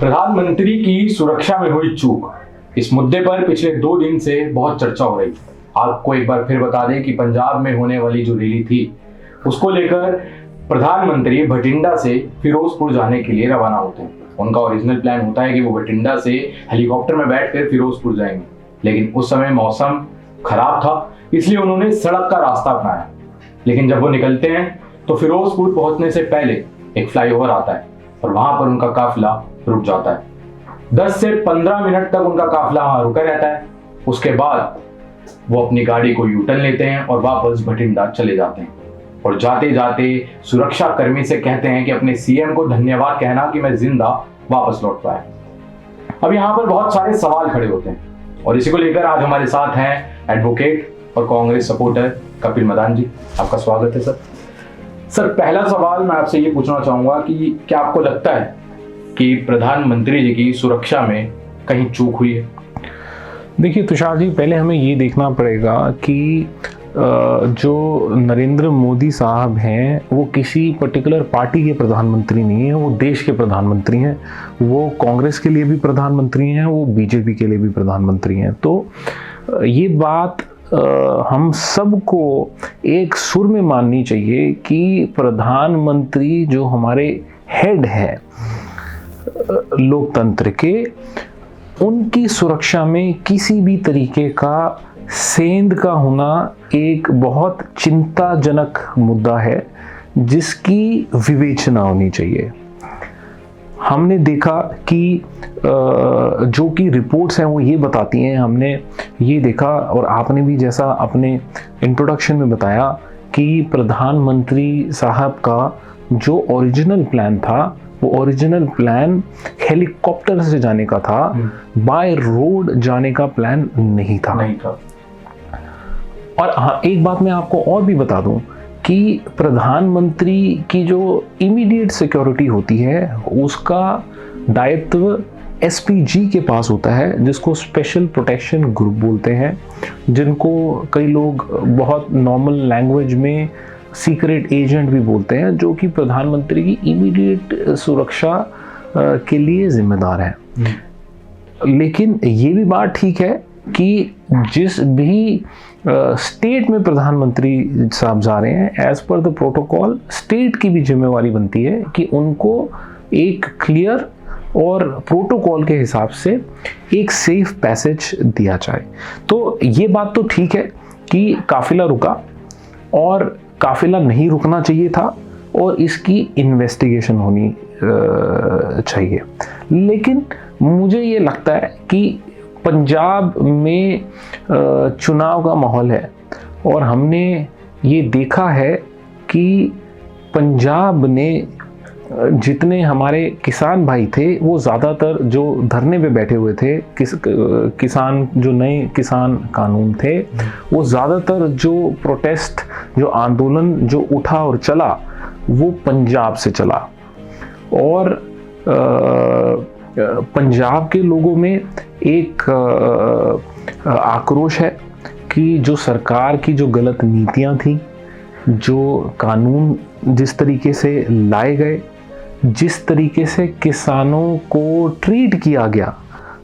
प्रधानमंत्री की सुरक्षा में हुई चूक, इस मुद्दे पर पिछले 2 दिन से बहुत चर्चा हो रही। आपको एक बार फिर बता दें कि पंजाब में होने वाली जो रैली थी उसको लेकर प्रधानमंत्री भटिंडा से फिरोजपुर जाने के लिए रवाना होते हैं। उनका ओरिजिनल प्लान होता है कि वो भटिंडा से हेलीकॉप्टर में बैठकर फिरोजपुर जाएंगे, लेकिन उस समय मौसम खराब था, इसलिए उन्होंने सड़क का रास्ता अपनाया। लेकिन जब वो निकलते हैं तो फिरोजपुर पहुंचने से पहले एक फ्लाईओवर आता है और वहां पर उनका काफिला रुक जाता है। 10 से 15 मिनट तक उनका काफिला वहां रुका रहता है। उसके बाद वो अपनी गाड़ी को यूटर्न लेते हैं और वापस भटिंडा चले जाते हैं और जाते जाते सुरक्षा कर्मी से कहते हैं कि अपने सीएम को धन्यवाद कहना कि मैं जिंदा वापस लौट पाया। अब यहाँ पर बहुत सारे सवाल खड़े होते हैं और इसी को लेकर आज हमारे साथ हैं एडवोकेट और कांग्रेस सपोर्टर कपिल मदान जी। आपका स्वागत है सर। सर, पहला सवाल मैं आपसे ये पूछना चाहूंगा कि क्या आपको लगता है कि प्रधानमंत्री जी की सुरक्षा में कहीं चूक हुई है? देखिए तुषार जी, पहले हमें ये देखना पड़ेगा कि जो नरेंद्र मोदी साहब हैं वो किसी पर्टिकुलर पार्टी के प्रधानमंत्री नहीं हैं, वो देश के प्रधानमंत्री हैं। वो कांग्रेस के लिए भी प्रधानमंत्री हैं, वो बीजेपी के लिए भी प्रधानमंत्री हैं। तो ये बात हम सबको एक सुर में माननी चाहिए कि प्रधानमंत्री जो हमारे हेड है लोकतंत्र के, उनकी सुरक्षा में किसी भी तरीके का सेंध का होना एक बहुत चिंताजनक मुद्दा है जिसकी विवेचना होनी चाहिए। हमने देखा कि जो कि रिपोर्ट्स हैं वो ये बताती हैं, हमने ये देखा और आपने भी जैसा अपने इंट्रोडक्शन में बताया कि प्रधानमंत्री साहब का जो ओरिजिनल प्लान था वो ओरिजिनल प्लान हेलीकॉप्टर से जाने का था, बाय रोड जाने का प्लान नहीं था। और हाँ, एक बात मैं आपको और भी बता दूं कि प्रधानमंत्री की जो इमीडिएट सिक्योरिटी होती है उसका दायित्व एसपीजी के पास होता है, जिसको स्पेशल प्रोटेक्शन ग्रुप बोलते हैं, जिनको कई लोग बहुत नॉर्मल लैंग्वेज में सीक्रेट एजेंट भी बोलते हैं, जो कि प्रधानमंत्री की इमीडिएट सुरक्षा के लिए जिम्मेदार है। लेकिन ये भी बात ठीक है कि जिस भी स्टेट में प्रधानमंत्री साहब जा रहे हैं, as per the protocol state की भी जिम्मेवारी बनती है कि उनको एक क्लियर और प्रोटोकॉल के हिसाब से एक सेफ पैसेज दिया जाए। तो ये बात तो ठीक है कि काफिला रुका और काफिला नहीं रुकना चाहिए था और इसकी इन्वेस्टिगेशन होनी चाहिए। लेकिन मुझे ये लगता है कि पंजाब में चुनाव का माहौल है और हमने ये देखा है कि पंजाब ने जितने हमारे किसान भाई थे वो ज़्यादातर जो धरने पे बैठे हुए थे, किसान जो नए किसान कानून थे, वो ज़्यादातर जो प्रोटेस्ट जो आंदोलन जो उठा और चला वो पंजाब से चला। और पंजाब के लोगों में एक आक्रोश है कि जो सरकार की जो गलत नीतियां थी, जो कानून जिस तरीके से लाए गए, जिस तरीके से किसानों को ट्रीट किया गया,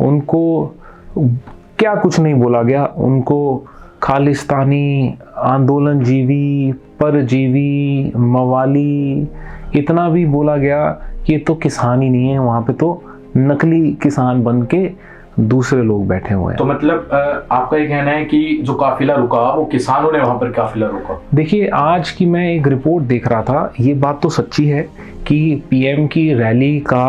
उनको क्या कुछ नहीं बोला गया, उनको खालिस्तानी, आंदोलनजीवी, परजीवी, मवाली इतना भी बोला गया कि ये तो किसान ही नहीं है, वहाँ पे तो नकली किसान बन के दूसरे लोग बैठे हुए हैं। तो मतलब आपका ये कहना है कि जो काफिला रुका वो किसानों ने वहां पर काफिला रोका? देखिए, आज की मैं एक रिपोर्ट देख रहा था, ये बात तो सच्ची है कि पीएम की रैली का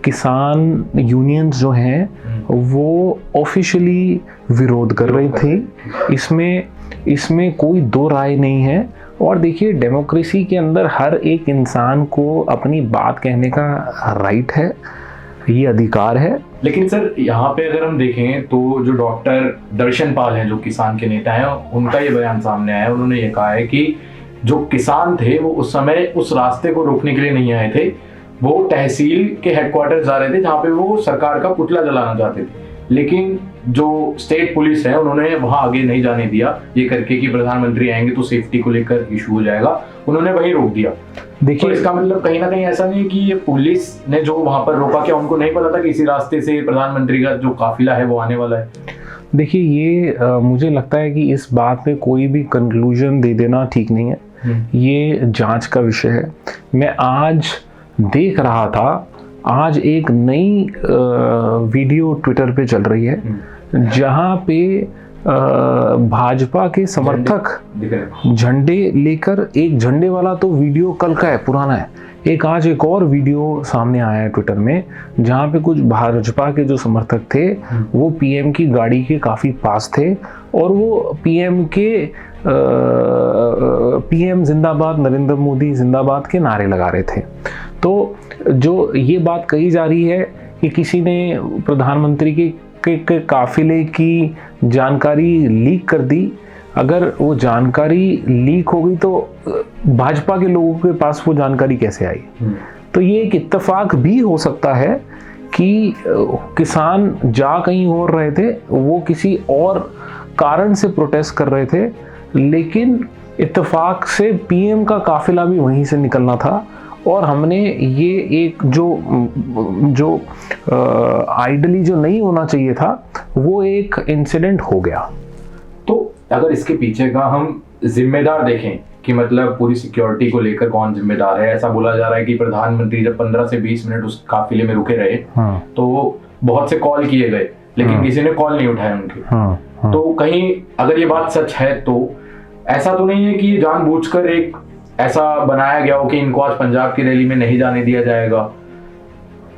किसान यूनियंस जो हैं वो ऑफिशियली विरोध कर रही थी। इसमें कोई दो राय नहीं है। और देखिए, डेमोक्रेसी के अंदर हर एक इंसान को अपनी बात कहने का राइट है, ये अधिकार है। लेकिन सर, यहाँ पे अगर हम देखें तो जो डॉक्टर दर्शन पाल हैं, जो किसान के नेता हैं, उनका ये बयान सामने आया। उन्होंने ये कहा है कि जो किसान थे वो उस समय उस रास्ते को रोकने के लिए नहीं आए थे, वो तहसील के हेडक्वार्टर जा रहे थे जहाँ पे वो सरकार का पुतला जलाना चाहते थे। लेकिन जो स्टेट पुलिस है उन्होंने वहां आगे नहीं जाने दिया, ये करके कि प्रधानमंत्री आएंगे तो सेफ्टी को लेकर इशू हो जाएगा, उन्होंने वहीं रोक दिया। देखिए, इसका मतलब कहीं ना कहीं ऐसा नहीं है कि ये पुलिस ने जो वहां पर रोका, क्या उनको नहीं पता था कि इसी रास्ते से प्रधानमंत्री का जो काफिला है वो आने वाला है? देखिए, ये मुझे लगता है कि इस बात पे कोई भी कंक्लूजन दे देना ठीक नहीं है। ये जांच का विषय है। मैं आज देख रहा था, आज एक नई वीडियो ट्विटर पे चल रही है जहां पे भाजपा के समर्थक झंडे लेकर, एक झंडे वाला तो वीडियो कल का है, पुराना है, एक आज एक और वीडियो सामने आया है ट्विटर में जहां पे कुछ भाजपा के जो समर्थक थे वो पीएम की गाड़ी के काफी पास थे और वो पीएम के पीएम जिंदाबाद, नरेंद्र मोदी जिंदाबाद के नारे लगा रहे थे। तो जो ये बात कही जा रही है कि किसी ने प्रधानमंत्री के काफिले की जानकारी लीक कर दी, अगर वो जानकारी लीक हो गई तो भाजपा के लोगों के पास वो जानकारी कैसे आई? तो ये एक इत्तेफाक भी हो सकता है कि किसान जा कहीं और रहे थे, वो किसी और कारण से प्रोटेस्ट कर रहे थे, लेकिन इत्तेफाक से पीएम का काफिला भी वहीं से निकलना था और हमने ये एक जो आइडली जो नहीं होना चाहिए था वो एक इंसिडेंट हो गया। तो अगर इसके पीछे का हम जिम्मेदार देखें कि मतलब पूरी सिक्योरिटी को लेकर कौन जिम्मेदार है, ऐसा बोला जा रहा है कि प्रधानमंत्री जब 15 से 20 मिनट उस काफिले में रुके रहे तो बहुत से कॉल किए गए लेकिन किसी ने कॉल नहीं उठाया उनके। तो कहीं अगर ये बात सच है तो ऐसा तो नहीं है कि जानबूझकर एक ऐसा बनाया गया हो कि इनको आज पंजाब की रैली में नहीं जाने दिया जाएगा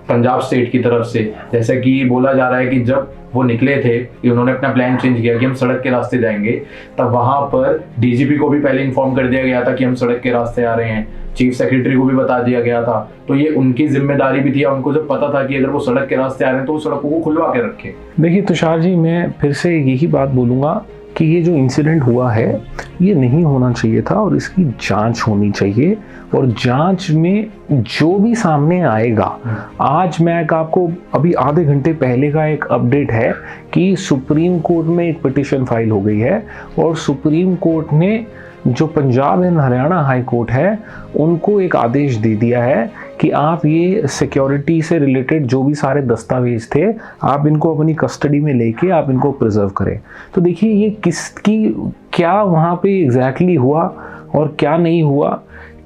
पंजाब स्टेट की तरफ से, जैसा कि बोला जा रहा है कि जब वो निकले थे कि उन्होंने अपना प्लान चेंज किया कि हम सड़क के रास्ते जाएंगे, तब वहां पर डीजीपी को भी पहले इन्फॉर्म कर दिया गया था कि हम सड़क के रास्ते आ रहे हैं, चीफ सेक्रेटरी को भी बता दिया गया था। तो ये उनकी जिम्मेदारी भी थी, उनको जब पता था कि अगर वो सड़क के रास्ते आ रहे हैं तो वो सड़कों को खुलवा के रखे। देखिए तुषार जी, मैं फिर से यही बात बोलूँगा कि ये जो इंसिडेंट हुआ है ये नहीं होना चाहिए था और इसकी जांच होनी चाहिए और जांच में जो भी सामने आएगा, आज मैं आपको अभी आधे घंटे पहले का एक अपडेट है कि सुप्रीम कोर्ट में एक पिटीशन फाइल हो गई है और सुप्रीम कोर्ट ने जो Punjab and Haryana high court है उनको एक आदेश दे दिया है कि आप ये सिक्योरिटी से रिलेटेड जो भी सारे दस्तावेज थे आप इनको अपनी कस्टडी में लेके आप इनको प्रिजर्व करें। तो देखिए ये किसकी क्या वहाँ पे एग्जैक्टली हुआ और क्या नहीं हुआ,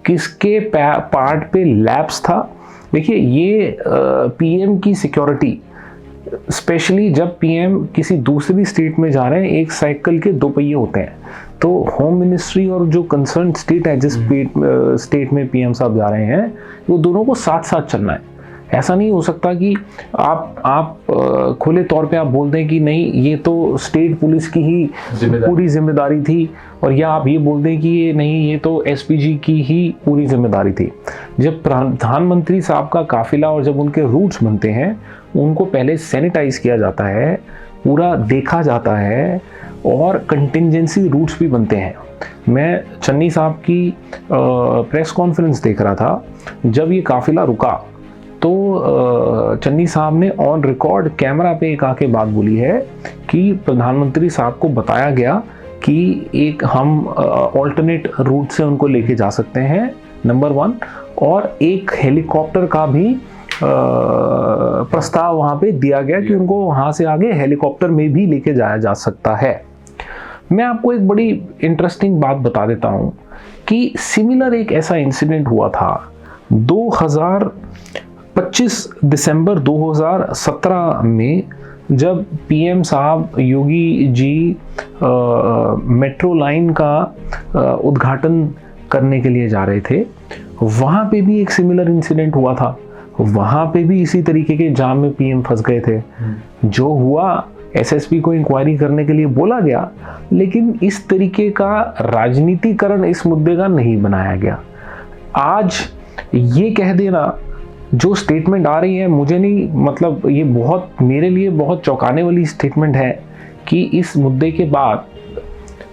किसके पार्ट पे लैप्स था। देखिए ये पीएम की सिक्योरिटी, स्पेशली जब पीएम किसी दूसरी स्टेट में जा रहे हैं, एक साइकिल के दो पहिए होते हैं, तो होम मिनिस्ट्री और जो कंसर्न स्टेट है जिस स्टेट में पीएम साहब जा रहे हैं वो दोनों को साथ साथ चलना है। ऐसा नहीं हो सकता कि आप खुले तौर पे आप बोल दें कि नहीं ये तो स्टेट पुलिस की ही पूरी जिम्मेदारी थी और या आप ये बोल दें कि ये नहीं ये तो एसपीजी की ही पूरी जिम्मेदारी थी। जब प्रधानमंत्री साहब का काफिला और जब उनके रूट्स बनते हैं उनको पहले सैनिटाइज किया जाता है, पूरा देखा जाता है और कंटिंजेंसी रूट्स भी बनते हैं। मैं चन्नी साहब की प्रेस कॉन्फ्रेंस देख रहा था, जब ये काफिला रुका तो चन्नी साहब ने ऑन रिकॉर्ड कैमरा पे एक आके बात बोली है कि प्रधानमंत्री साहब को बताया गया कि एक हम ऑल्टरनेट रूट से उनको लेके जा सकते हैं, नंबर 1, और एक हेलीकॉप्टर का भी प्रस्ताव वहाँ पे दिया गया कि उनको वहाँ से आगे हेलीकॉप्टर में भी लेके जाया जा सकता है। मैं आपको एक बड़ी इंटरेस्टिंग बात बता देता हूँ कि सिमिलर एक ऐसा इंसिडेंट हुआ था 25 दिसंबर 2017 में, जब पीएम साहब योगी जी मेट्रो लाइन का उद्घाटन करने के लिए जा रहे थे। वहाँ पे भी एक सिमिलर इंसिडेंट हुआ था, वहाँ पे भी इसी तरीके के जाम में पीएम फंस गए थे। जो हुआ, एसएसपी को इंक्वायरी करने के लिए बोला गया, लेकिन इस तरीके का राजनीतिकरण इस मुद्दे का नहीं बनाया गया। आज ये कह देना, जो स्टेटमेंट आ रही है, मुझे नहीं, मतलब ये बहुत मेरे लिए बहुत चौंकाने वाली स्टेटमेंट है कि इस मुद्दे के बाद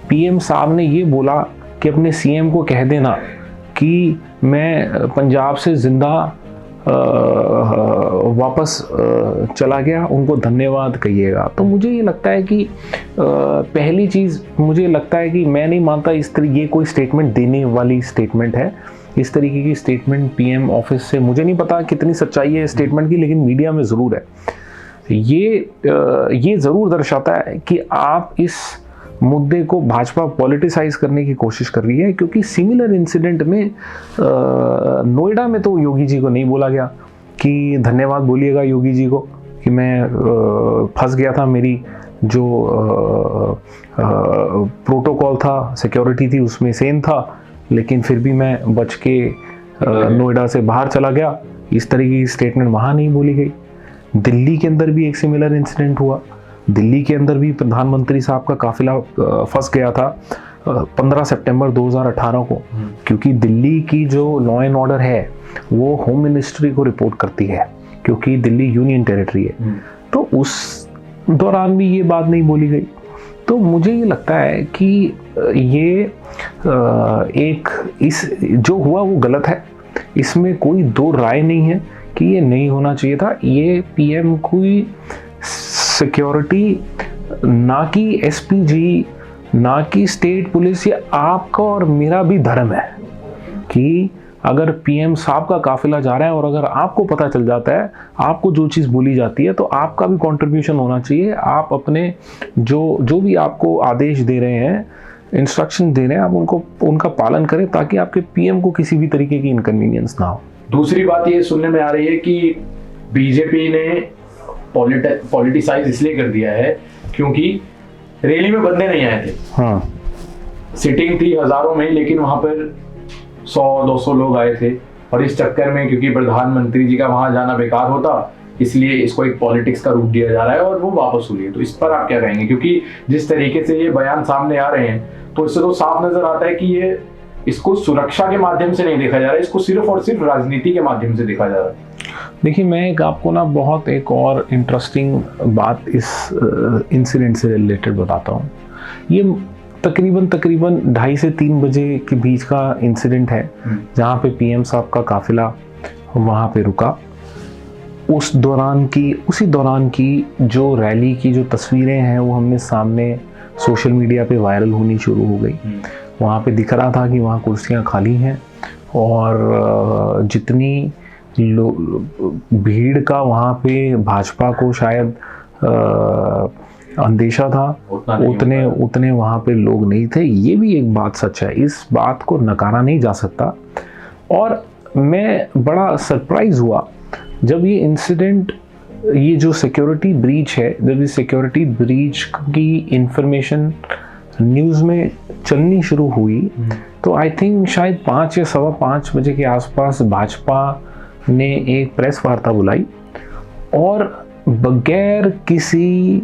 पीएम साहब ने ये बोला कि अपने सीएम को कह देना कि मैं पंजाब से जिंदा वापस चला गया, उनको धन्यवाद कहिएगा। तो मुझे ये लगता है कि पहली चीज़ मुझे लगता है कि मैं नहीं मानता इस तरह ये कोई स्टेटमेंट देने वाली स्टेटमेंट है। इस तरीके की स्टेटमेंट पीएम ऑफिस से, मुझे नहीं पता कितनी सच्चाई है स्टेटमेंट की, लेकिन मीडिया में ज़रूर है। ये ज़रूर दर्शाता है कि आप इस मुद्दे को भाजपा पॉलिटिसाइज करने की कोशिश कर रही है, क्योंकि सिमिलर इंसिडेंट में नोएडा में तो योगी जी को नहीं बोला गया कि धन्यवाद बोलिएगा योगी जी को कि मैं फंस गया था, मेरी जो प्रोटोकॉल था, सिक्योरिटी थी, उसमें सेम था, लेकिन फिर भी मैं बच के नोएडा से बाहर चला गया। इस तरीके की स्टेटमेंट वहाँ नहीं बोली गई। दिल्ली के अंदर भी एक सिमिलर इंसिडेंट हुआ। दिल्ली के अंदर भी प्रधानमंत्री साहब का काफिला फंस गया था 15 सितंबर 2018 को, क्योंकि दिल्ली की जो लॉ एंड ऑर्डर है वो होम मिनिस्ट्री को रिपोर्ट करती है, क्योंकि दिल्ली यूनियन टेरिटरी है। तो उस दौरान भी ये बात नहीं बोली गई। तो मुझे ये लगता है कि ये एक इस जो हुआ वो गलत है, इसमें कोई दो राय नहीं है कि ये नहीं होना चाहिए था। ये पीएम कोई सिक्योरिटी ना कि एसपीजी ना कि स्टेट पुलिस, ये आपका और मेरा भी धर्म है कि अगर पीएम साहब का काफिला जा रहा है और अगर आपको पता चल जाता है, आपको जो चीज़ बोली जाती है, तो आपका भी कंट्रीब्यूशन होना चाहिए। आप अपने जो भी आपको आदेश दे रहे हैं, इंस्ट्रक्शन दे रहे हैं, आप उनका पालन करें ताकि आपके पीएम को किसी भी तरीके की इनकन्वीनियंस ना हो। दूसरी बात ये सुनने में आ रही है कि बीजेपी ने पॉलिटिसाइज इसलिए कर दिया है क्योंकि रैली में बंदे नहीं आए थे। हाँ, सिटिंग थी हजारों में, लेकिन वहां पर 100-200 लोग आए थे, और इस चक्कर में क्योंकि प्रधानमंत्री जी का वहां जाना बेकार होता, इसलिए इसको एक पॉलिटिक्स का रूप दिया जा रहा है और वो वापस हुई है। तो इस पर आप क्या कहेंगे? क्योंकि जिस तरीके से ये बयान सामने आ रहे हैं, तो इससे तो साफ नजर आता है कि ये इसको सुरक्षा के माध्यम से नहीं देखा जा रहा है, इसको सिर्फ और सिर्फ राजनीति के माध्यम से देखा जा रहा है। देखिए, मैं आपको ना बहुत एक और इंटरेस्टिंग बात इस इंसिडेंट से रिलेटेड बताता हूँ। ये तकरीबन 2:30 से 3 बजे के बीच का इंसिडेंट है, जहाँ पे पीएम साहब का काफिला वहाँ पे रुका। उसी दौरान की जो रैली की जो तस्वीरें हैं वो हमने सामने सोशल मीडिया पे वायरल होनी शुरू हो गई। वहाँ पे दिख रहा था कि वहाँ कुर्सियाँ खाली हैं और जितनी भीड़ का वहाँ पे भाजपा को शायद अंदेशा था, उतने वहाँ पे लोग नहीं थे। ये भी एक बात सच है, इस बात को नकारा नहीं जा सकता। और मैं बड़ा सरप्राइज हुआ जब ये इंसिडेंट, ये जो सिक्योरिटी ब्रीच है, जब इस सिक्योरिटी ब्रीच की इंफॉर्मेशन न्यूज़ में चलनी शुरू हुई, तो आई थिंक शायद 5 या 5:15 बजे के आसपास भाजपा ने एक प्रेस वार्ता बुलाई और बगैर किसी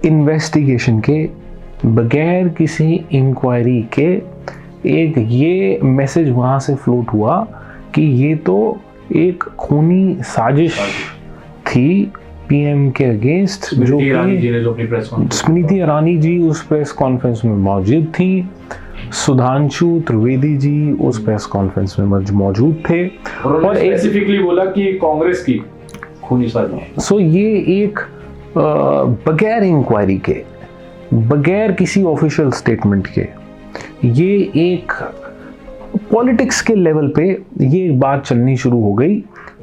इन्वेस्टिगेशन के, बगैर किसी इंक्वायरी के एक ये मैसेज वहाँ से फ्लोट हुआ कि ये तो एक खूनी साजिश थी पीएम के अगेंस्ट। जो स्मृति ईरानी जी उस प्रेस कॉन्फ्रेंस में मौजूद थी, सुधांशु त्रिवेदी जी उस प्रेस कॉन्फ्रेंस में मौजूद थे और स्पेसिफिकली बोला कि कांग्रेस की खूनी साजिश। सो ये एक बगैर इंक्वायरी के, बगैर किसी ऑफिशियल स्टेटमेंट के, ये एक पॉलिटिक्स के लेवल पे ये बात चलनी शुरू हो गई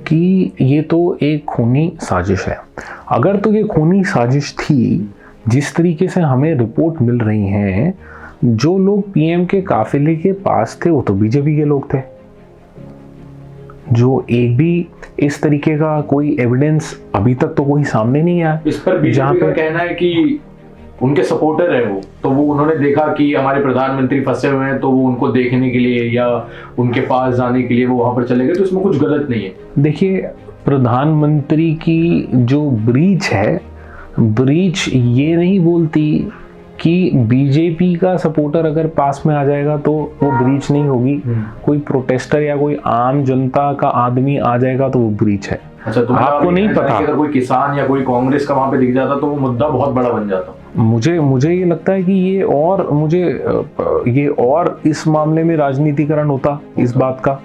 कि ये तो एक खूनी साजिश है। अगर तो ये खूनी साजिश थी, जिस तरीके से हमें रिपोर्ट मिल रही हैं, जो लोग पीएम के काफिले के पास थे वो तो बीजेपी के लोग थे। जो एक भी इस तरीके का कोई एविडेंस अभी तक तो कोई सामने नहीं आया। इस पर बीजेपी का कहना है कि उनके सपोर्टर है वो, तो वो उन्होंने देखा कि हमारे प्रधानमंत्री फंसे हुए हैं, तो वो उनको देखने के लिए या उनके पास जाने के लिए वो वहां पर चले गए, तो इसमें कुछ गलत नहीं है। देखिए, प्रधानमंत्री की जो ब्रीच है, ब्रीच ये नहीं बोलती कि बीजेपी का सपोर्टर अगर पास में आ जाएगा तो वो ब्रीच नहीं होगी। कोई प्रोटेस्टर या कोई आम जनता का आदमी आ जाएगा तो वो ब्रीच है। अच्छा, तो आपको नहीं पता, अगर कोई किसान या कोई कांग्रेस का वहां पे दिख जाता तो वो मुद्दा बहुत बड़ा बन जाता। मुझे ये लगता है कि ये और इस मामले में राजनीतिकरण होता इस बात का।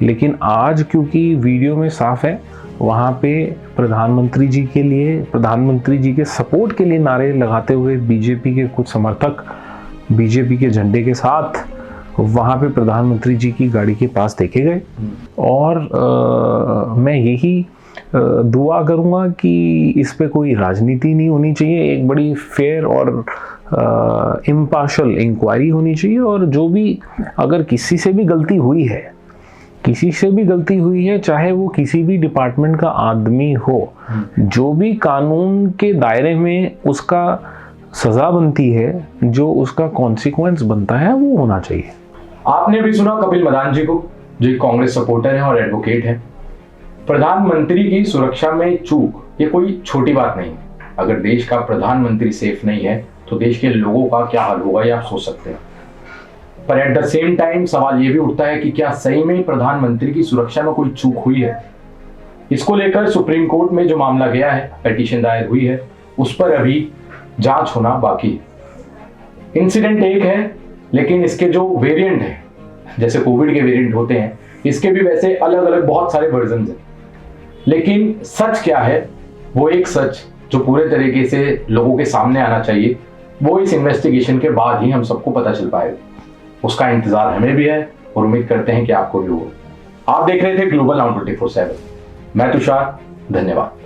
लेकिन आज क्योंकि वीडियो में साफ है, वहाँ पे प्रधानमंत्री जी के लिए, प्रधानमंत्री जी के सपोर्ट के लिए नारे लगाते हुए बीजेपी के कुछ समर्थक बीजेपी के झंडे के साथ वहाँ पे प्रधानमंत्री जी की गाड़ी के पास देखे गए और मैं यही दुआ करूँगा कि इस पे कोई राजनीति नहीं होनी चाहिए, एक बड़ी फेयर और इम्पार्शल इंक्वायरी होनी चाहिए। और जो भी अगर किसी से भी गलती हुई है, चाहे वो किसी भी डिपार्टमेंट का आदमी हो, जो भी कानून के दायरे में उसका सजा बनती है, जो उसका कॉन्सिक्वेंस बनता है, वो होना चाहिए। आपने भी सुना कपिल मदान जी को, जो एक कांग्रेस सपोर्टर हैं और एडवोकेट हैं। प्रधानमंत्री की सुरक्षा में चूक ये कोई छोटी बात नहीं है। अगर देश का प्रधानमंत्री सेफ नहीं है तो देश के लोगों का क्या हाल होगा, ये आप सोच सकते हैं। पर एट द सेम टाइम सवाल ये भी उठता है कि क्या सही में प्रधानमंत्री की सुरक्षा में कोई चूक हुई है। इसको लेकर सुप्रीम कोर्ट में जो मामला गया है, पिटीशन दायर हुई है, उस पर अभी जांच होना बाकी है। इंसिडेंट एक है, लेकिन इसके जो वेरिएंट है, जैसे कोविड के वेरिएंट होते हैं, इसके भी वैसे अलग अलग बहुत सारे वर्जन हैं। लेकिन सच क्या है, वो एक सच जो पूरे तरीके से लोगों के सामने आना चाहिए, वो इस इन्वेस्टिगेशन के बाद ही हम सबको पता चल पाएगा। उसका इंतजार हमें भी है और उम्मीद करते हैं कि आपको भी हो। आप देख रहे थे ग्लोबल नाउ 24/7। मैं तुषार, धन्यवाद।